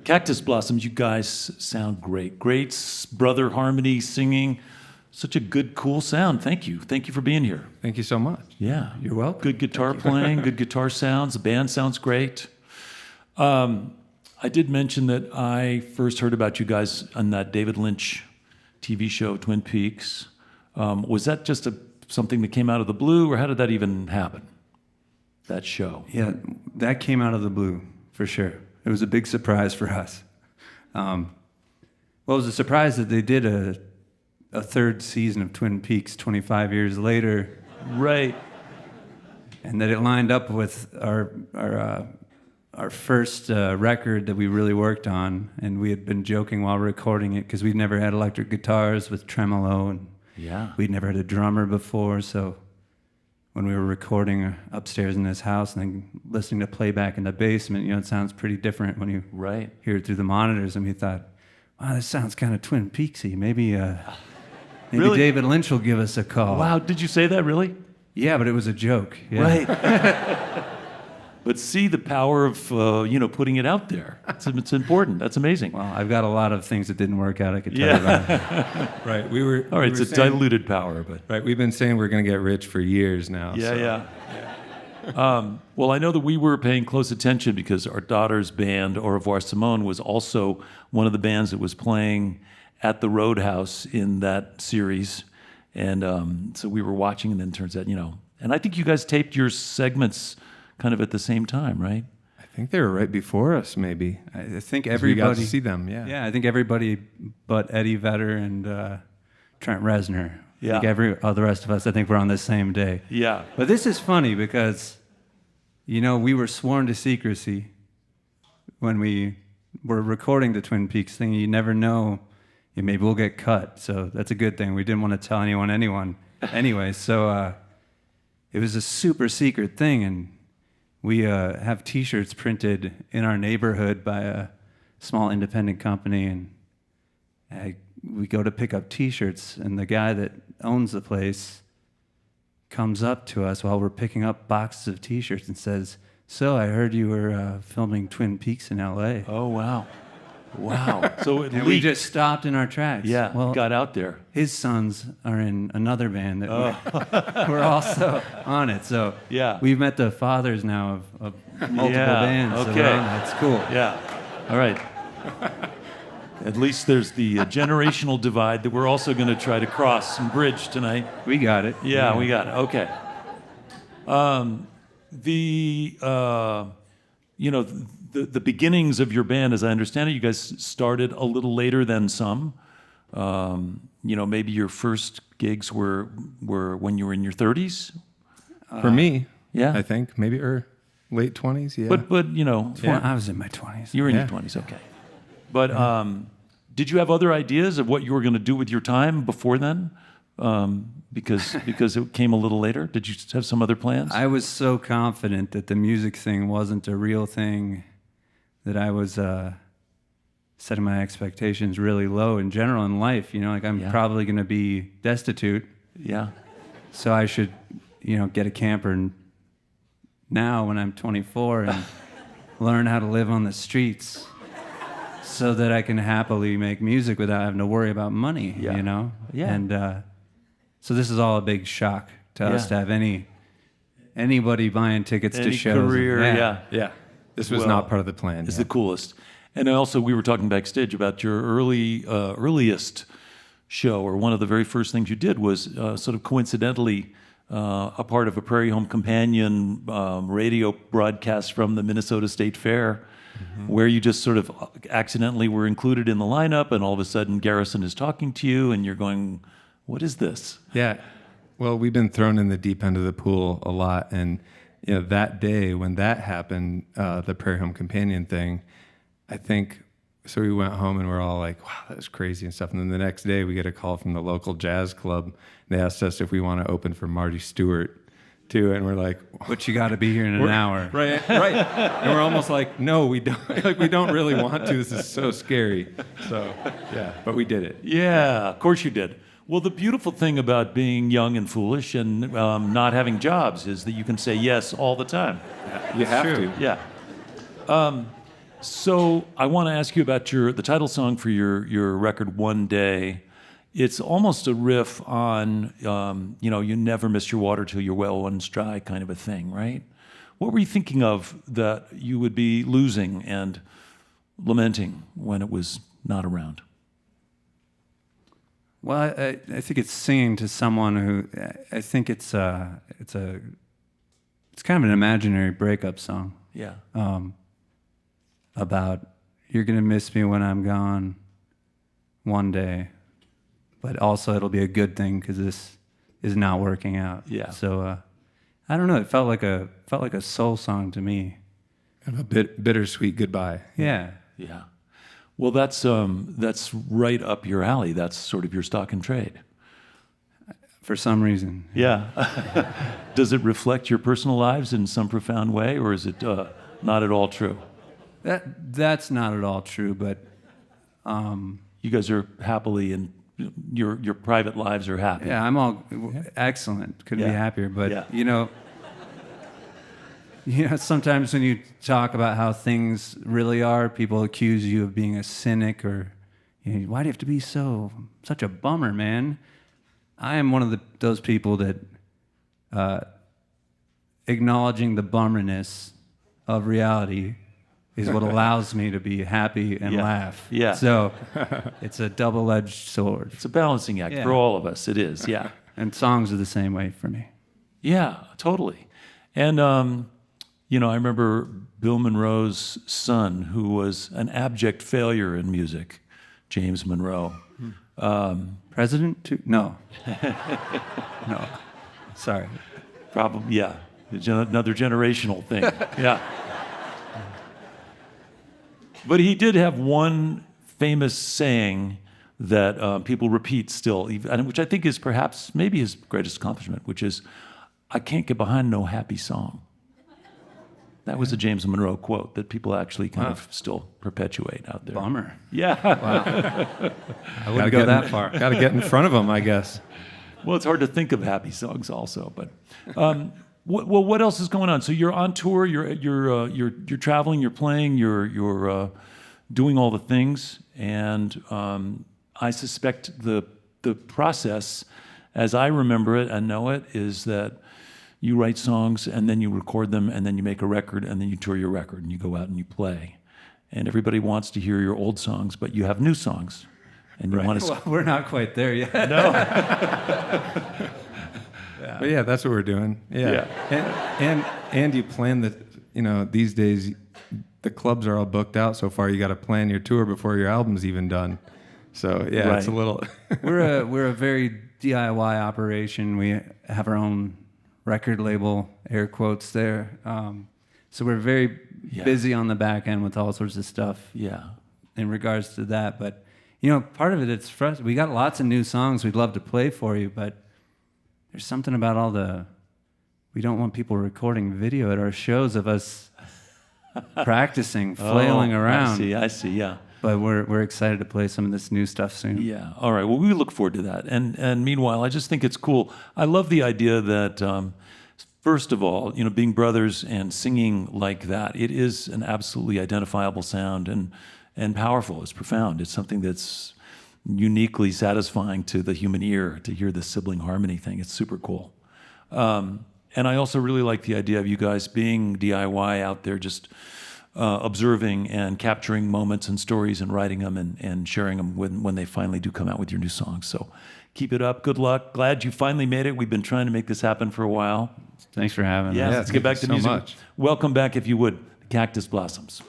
Cactus Blossoms, you guys sound great. Great brother harmony, singing. Such a good, cool sound. Thank you. Thank you for being here. Thank you so much. Yeah. You're welcome. Good guitar playing, good guitar sounds. The band sounds great. I did mention that I first heard about you guys on that David Lynch TV show, Twin Peaks. Was that just something that came out of the blue, or how did that even happen, that show? Yeah, that came out of the blue, for sure. It was a big surprise for us. Well, it was a surprise that they did a third season of Twin Peaks 25 years later. Right. And that it lined up with our first record that we really worked on. And we had been joking while recording it because we'd never had electric guitars with tremolo, and we'd never had a drummer before. So when we were recording upstairs in this house and then listening to playback in the basement, it sounds pretty different when you hear it through the monitors. And we thought, wow, this sounds kind of Twin Peaksy. Maybe Really? David Lynch will give us a call. Wow, did you say that, really? Yeah, but it was a joke. Yeah. Right. But see the power of, putting it out there. It's important. That's amazing. Well, I've got a lot of things that didn't work out I could tell you about. Right. All right, it's a diluted power, but... Right, we've been saying we're going to get rich for years now. Yeah. Well, I know that we were paying close attention because our daughter's band, Au revoir Simone, was also one of the bands that was playing at the Roadhouse in that series. And so we were watching, and then it turns out, and I think you guys taped your segments kind of at the same time, right? I think they were right before us, maybe. I think We got everybody... to see them, yeah. Yeah, I think everybody but Eddie Vedder and Trent Reznor. Yeah. I think all the rest of us, I think we're on the same day. Yeah. But this is funny because, we were sworn to secrecy when we were recording the Twin Peaks thing. You never know. Maybe we'll get cut. So that's a good thing. We didn't want to tell anyone anyway. So it was a super secret thing. And we have T-shirts printed in our neighborhood by a small independent company. And we go to pick up T-shirts. And the guy that owns the place comes up to us while we're picking up boxes of T-shirts and says, "So I heard you were filming Twin Peaks in L.A." Oh, wow. Wow. So and we just stopped in our tracks. Yeah, well, got out there. His sons are in another band that we're also on it. So we've met the fathers now of multiple bands. Okay. So that's cool. Yeah. All right. At least there's the generational divide that we're also going to try to cross and bridge tonight. We got it. Yeah, we got it. Okay. The beginnings of your band, as I understand it, you guys started a little later than some. Maybe your first gigs were when you were in your 30s. For me, yeah, I think maybe late 20s. Yeah, but I was in my 20s. You were in your 20s, okay. But did you have other ideas of what you were going to do with your time before then? Because it came a little later. Did you have some other plans? I was so confident that the music thing wasn't a real thing that I was setting my expectations really low in general in life. I'm probably going to be destitute. Yeah. So I should, get a camper now when I'm 24 and learn how to live on the streets so that I can happily make music without having to worry about money, Yeah. And so this is all a big shock to us to have anybody buying tickets to shows. Career, yeah. This was not part of the plan. It's the coolest. And also, we were talking backstage about your earliest show, or one of the very first things you did was sort of coincidentally a part of a Prairie Home Companion radio broadcast from the Minnesota State Fair, where you just sort of accidentally were included in the lineup, and all of a sudden Garrison is talking to you, and you're going, what is this? Yeah. Well, we've been thrown in the deep end of the pool a lot, and that day when that happened, the Prairie Home Companion thing, I think, so we went home and we're all like, wow, that was crazy and stuff. And then the next day we get a call from the local jazz club. They asked us if we want to open for Marty Stewart too. And we're like, but you got to be here in an hour. Right. And we're almost like, no, we don't. Like, we don't really want to. This is so scary. So, yeah, but we did it. Yeah, of course you did. Well, the beautiful thing about being young and foolish and not having jobs is that you can say yes all the time. You have to. Yeah. So I want to ask you about the title song for your record, One Day. It's almost a riff on, you never miss your water till your well runs dry kind of a thing, right? What were you thinking of that you would be losing and lamenting when it was not around? Well, I think it's singing to someone who, I think it's kind of an imaginary breakup song. Yeah. About you're going to miss me when I'm gone one day, but also it'll be a good thing because this is not working out. Yeah. So I don't know. It felt like a soul song to me. Kind of a bittersweet goodbye. Yeah. Yeah. Well, that's right up your alley. That's sort of your stock and trade. For some reason. Yeah. Does it reflect your personal lives in some profound way, or is it not at all true? That's not at all true, but You guys are happily, and your private lives are happy. yeah, I'm all excellent. Couldn't be Yeah. happier. But Yeah. Sometimes when you talk about how things really are, people accuse you of being a cynic or, why do you have to be such a bummer, man? I am one of those people that acknowledging the bummerness of reality is what allows me to be happy and laugh. Yeah. So it's a double-edged sword. It's a balancing act Yeah. for all of us. It is, yeah. And songs are the same way for me. Yeah, totally. And, I remember Bill Monroe's son, who was an abject failure in music, James Monroe. President? No. No. Sorry. Probably, yeah. Another generational thing. Yeah. But he did have one famous saying that people repeat still, which I think is perhaps maybe his greatest accomplishment, which is, "I can't get behind no happy song." That was a James Monroe quote that people actually kind of still perpetuate out there. Bummer. Yeah. I wouldn't go that far. Got to get in front of them, I guess. Well, it's hard to think of happy songs also, but what else is going on? So you're on tour, you're traveling, you're playing, you're doing all the things, and I suspect the process, as I remember it and know it, is that you write songs and then you record them and then you make a record and then you tour your record and you go out and you play, and everybody wants to hear your old songs, but you have new songs, and you want to. Well, we're not quite there yet. No. But yeah, that's what we're doing. Yeah. And you plan these days the clubs are all booked out so far. You got to plan your tour before your album's even done. So yeah, Right. It's a little. We're a very DIY operation. We have our own record label, air quotes there. So we're very busy on the back end with all sorts of stuff. Yeah. In regards to that, but part of it's frustrating. We got lots of new songs we'd love to play for you, but there's something about we don't want people recording video at our shows of us practicing, flailing around. I see, yeah. But we're excited to play some of this new stuff soon. Yeah. All right. Well, we look forward to that. And meanwhile, I just think it's cool. I love the idea that, first of all, being brothers and singing like that, it is an absolutely identifiable sound and powerful. It's profound. It's something that's uniquely satisfying to the human ear to hear the sibling harmony thing. It's super cool. And I also really like the idea of you guys being DIY out there, just observing and capturing moments and stories and writing them and sharing them when they finally do come out with your new songs. So keep it up. Good luck. Glad you finally made it. We've been trying to make this happen for a while. Thanks for having us. Yeah, let's get back to so music. much. Welcome back, if you would, Cactus Blossoms.